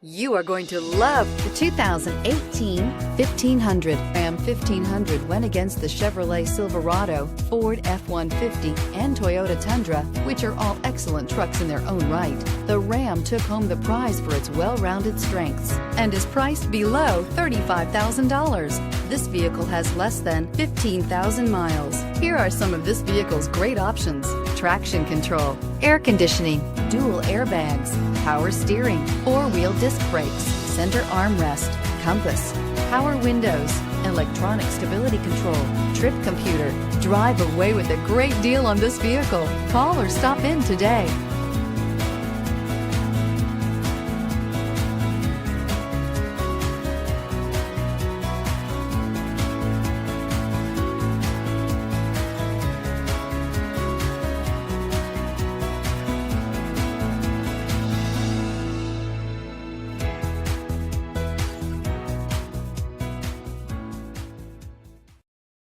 You are going to love the 2018 1500. Ram 1500 went against the Chevrolet Silverado, Ford F-150, and Toyota Tundra, which are all excellent trucks in their own right. The Ram took home the prize for its well-rounded strengths and is priced below $35,000. This vehicle has less than 15,000 miles. Here are some of this vehicle's great options: traction control, air conditioning, dual airbags, power steering, four-wheel disc brakes, center armrest, compass, power windows, electronic stability control, trip computer. Drive away with a great deal on this vehicle. Call or stop in today.